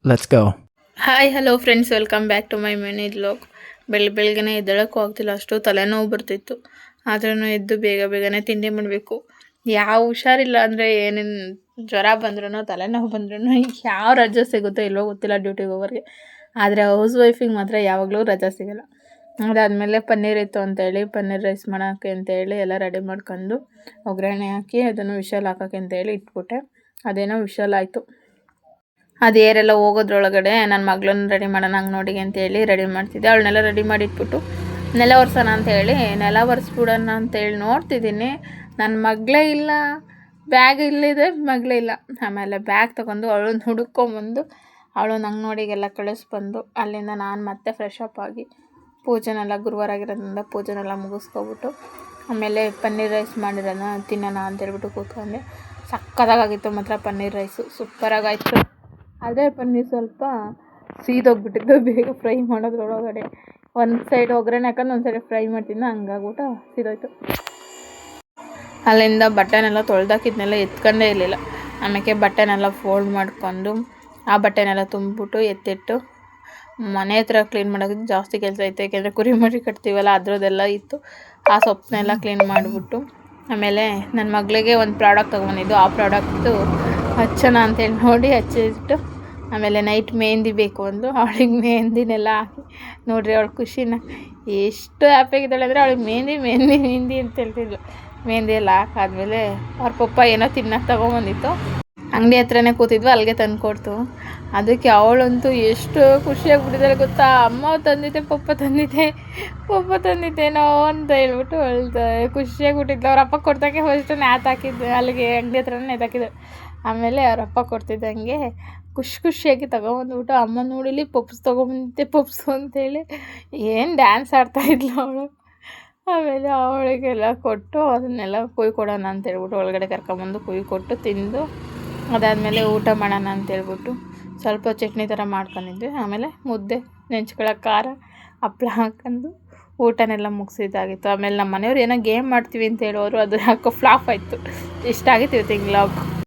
Let's go. Hi hello friends, welcome back to my mini vlog. ಬೆಳಗ್ಗೆನೇ ಎದ್ದೇಳಕ್ಕೂ ಆಗ್ತಿಲ್ಲ, ಅಷ್ಟು ತಲೆನೋವು ಬರ್ತಿತ್ತು. ಆದ್ರೂ ಎದ್ದು ಬೇಗನೆ ತಿಂಡಿ ಮಾಡಬೇಕು. ಯಾವ ಹುಷಾರಿಲ್ಲ ಅಂದರೆ ಏನೇನು ಜ್ವರ ಬಂದ್ರೂ ತಲೆನೋವು ಬಂದ್ರೂ ಯಾವ ರಜೆ ಸಿಗುತ್ತೋ ಇಲ್ವೋ ಗೊತ್ತಿಲ್ಲ ಡ್ಯೂಟಿಗೆ ಹೋಗೋರಿಗೆ. ಆದರೆ ಹೌಸ್ ವೈಫಿಗೆ ಮಾತ್ರ ಯಾವಾಗಲೂ ರಜೆ ಸಿಗೋಲ್ಲ. ಅದಾದಮೇಲೆ ಪನ್ನೀರ್ ಇತ್ತು ಅಂತೇಳಿ ಪನ್ನೀರ್ ರೈಸ್ ಮಾಡೋಕ್ಕೆ ಅಂತೇಳಿ ಎಲ್ಲ ರೆಡಿ ಮಾಡ್ಕೊಂಡು ಒಗ್ಗರಣೆ ಹಾಕಿ ಅದನ್ನು ವಿಷಲ್ ಹಾಕೋಕ್ಕೆ ಅಂತೇಳಿ ಇಟ್ಬಿಟ್ಟೆ. ಅದೇನೋ ವಿಷಲ್ ಆಯಿತು. ಅದು ಏರೆಲ್ಲ ಹೋಗೋದ್ರೊಳಗಡೆ ನನ್ನ ಮಗಳನ್ನ ರೆಡಿ ಮಾಡೋಣ ಅಂಗನೋಡಿಗೆ ಅಂತೇಳಿ ರೆಡಿ ಮಾಡ್ತಿದ್ದೆ. ಅವಳನ್ನೆಲ್ಲ ರೆಡಿ ಮಾಡಿಟ್ಬಿಟ್ಟು ನೆಲ ಒರೆಸೋಣ ಅಂತೇಳಿ ನೆಲ ಒರೆಸ್ಬಿಡೋಣ ಅಂತೇಳಿ ನೋಡ್ತಿದ್ದೀನಿ. ನನ್ನ ಮಗಳೇ ಇಲ್ಲ, ಬ್ಯಾಗ್ ಇಲ್ಲಿದೆ, ಮಗಳೇ ಇಲ್ಲ. ಆಮೇಲೆ ಬ್ಯಾಗ್ ತೊಗೊಂಡು ಅವಳನ್ನ ಹುಡುಕೊಂಬಂದು ಅವಳನ್ನ ಅಂಗನೋಡಿಗೆಲ್ಲ ಕಳಿಸ್ಬಂದು ಅಲ್ಲಿಂದ ನಾನು ಮತ್ತೆ ಫ್ರೆಶ್ ಅಪ್ ಆಗಿ ಪೂಜೆನೆಲ್ಲ ಗುರುವಾರ ಆಗಿರೋದ್ರಿಂದ ಪೂಜೆನೆಲ್ಲ ಮುಗಿಸ್ಕೊಬಿಟ್ಟು ಆಮೇಲೆ ಪನ್ನೀರ್ ರೈಸ್ ಮಾಡಿರೋಣ ತಿನ್ನೋಣ ಅಂತೇಳ್ಬಿಟ್ಟು ಕೂತ್ಕೊಂಡೆ. ಸಕ್ಕತ್ತಾಗಿತ್ತು ಮಾತ್ರ ಪನ್ನೀರ್ ರೈಸು, ಸೂಪರಾಗಾಯಿತು. ಅದೇ ಪನ್ನೀರ್ ಸ್ವಲ್ಪ ಸೀದೋಗ್ಬಿಟ್ಟಿದ್ದು ಬೇಗ ಫ್ರೈ ಮಾಡೋದ್ರೊಳಗಡೆ. ಒಂದು ಸೈಡ್ ಒಗ್ಗರಣೆ ಹಾಕೊಂಡು ಒಂದು ಸೈಡ್ ಫ್ರೈ ಮಾಡ್ತಿದ್ದ, ಹಂಗಾಗ್ಬಿಟ್ಟು ಸೀದೋಯ್ತು. ಅಲ್ಲಿಂದ ಬಟ್ಟೆನೆಲ್ಲ ತೊಳ್ದಾಕಿದ್ನೆಲ್ಲ ಎತ್ಕೊಂಡೇ ಇರಲಿಲ್ಲ. ಆಮೇಲೆ ಬಟ್ಟೆನೆಲ್ಲ ಫೋಲ್ಡ್ ಮಾಡ್ಕೊಂಡು ಆ ಬಟ್ಟೆನೆಲ್ಲ ತುಂಬಿಬಿಟ್ಟು ಎತ್ತಿಟ್ಟು ಮನೆ ಹತ್ರ ಕ್ಲೀನ್ ಮಾಡೋದಕ್ಕೆ ಜಾಸ್ತಿ ಕೆಲಸ ಐತೆ. ಯಾಕೆಂದರೆ ಕುರಿ ಮರಿ ಕಟ್ತೀವಲ್ಲ ಅದರದ್ದೆಲ್ಲ ಇತ್ತು. ಆ ಸೊಪ್ಪನ್ನೆಲ್ಲ ಕ್ಲೀನ್ ಮಾಡಿಬಿಟ್ಟು ಆಮೇಲೆ ನನ್ನ ಮಗಳಿಗೆ ಒಂದು ಪ್ರಾಡಕ್ಟ್ ತೊಗೊಂಬಂದಿದ್ದು. ಆ ಪ್ರಾಡಕ್ಟು ಹಚ್ಚೋಣ ಅಂತೇಳಿ ನೋಡಿ ಹಚ್ಚಿಟ್ಟು ಆಮೇಲೆ ನೈಟ್ ಮೆಹಂದಿ ಬೇಕು ಅಂದು ಅವಳಿಗೆ ಮೆಹಂದಿನೆಲ್ಲ ಹಾಕಿ ನೋಡ್ರಿ ಅವಳು ಖುಷಿನ ಎಷ್ಟು ಹ್ಯಾಪಿಯಾಗಿದ್ದಾಳೆ ಅಂದರೆ ಅವಳಿಗೆ ಮೆಹಂದಿ ಅಂತ ಹೇಳ್ತಿದ್ಳು. ಮೆಹಂದಿ ಎಲ್ಲ ಹಾಕಾದ್ಮೇಲೆ ಅವ್ರ ಪಪ್ಪ ಏನೋ ತಿನ್ನೋಕೆ ತೊಗೊಂಬಂದಿತ್ತು. ಅಂಗಡಿ ಹತ್ರನೇ ಕೂತಿದ್ವು, ಅಲ್ಲಿಗೆ ತಂದು ಕೊಡ್ತು. ಅದಕ್ಕೆ ಅವಳಂತೂ ಎಷ್ಟು ಖುಷಿಯಾಗಿಬಿಟ್ಟಿದ್ದಾಳೆ ಗೊತ್ತಾ. ಅಮ್ಮ ತಂದಿದ್ದೆ, ಪಪ್ಪ ತಂದಿದ್ದೇನೋ ಅಂತ ಹೇಳ್ಬಿಟ್ಟು ಖುಷಿಯಾಗಿಬಿಟ್ಟಿದ್ಲು. ಅವ್ರ ಅಪ್ಪ ಕೊಡ್ತಾಗೆ ಫಸ್ಟ್ ನೇತಾಕಿದ್ದು, ಅಲ್ಲಿಗೆ ಅಂಗಡಿ ಹತ್ರನೇ ನೇತಾಕಿದ್ದು. ಆಮೇಲೆ ಅವರಪ್ಪ ಕೊಡ್ತಿದ್ದಂಗೆ ಖುಷಿಯಾಗಿ ತೊಗೊಂಬಂದ್ಬಿಟ್ಟು ಅಮ್ಮ ನೋಡಿಲಿ ಪಪ್ಸ್ ತೊಗೊಂಬಂದಿದ್ದೆ ಪಪ್ಸು ಅಂತೇಳಿ ಏನು ಡ್ಯಾನ್ಸ್ ಆಡ್ತಾಯಿದ್ಲು ಅವಳು. ಆಮೇಲೆ ಅವಳಿಗೆಲ್ಲ ಕೊಟ್ಟು ಅದನ್ನೆಲ್ಲ ಕೊಡೋಣ ಅಂತೇಳ್ಬಿಟ್ಟು ಒಳಗಡೆ ಕರ್ಕೊಂಬಂದು ಕೊಟ್ಟು ತಿಂದು ಅದಾದಮೇಲೆ ಊಟ ಮಾಡೋಣ ಅಂತೇಳ್ಬಿಟ್ಟು ಸ್ವಲ್ಪ ಚಟ್ನಿ ಥರ ಮಾಡ್ಕೊಂಡಿದ್ವಿ. ಆಮೇಲೆ ಮುದ್ದೆ, ನೆಂಚ್ಕೊಳ್ಳೋ ಖಾರ, ಹಪ್ಳ ಹಾಕೊಂಡು ಊಟನೆಲ್ಲ ಮುಗಿಸಿದ್ದಾಗಿತ್ತು. ಆಮೇಲೆ ನಮ್ಮ ಮನೆಯವ್ರು ಏನೋ ಗೇಮ್ ಮಾಡ್ತೀವಿ ಅಂತ ಹೇಳೋರು, ಅದು ಯಾಕೋ ಫ್ಲಾಪ್ ಆಯಿತು. ಇಷ್ಟ ಆಗಿತ್ತು ಇವತ್ತಿನ ವ್ಲಾಗ್.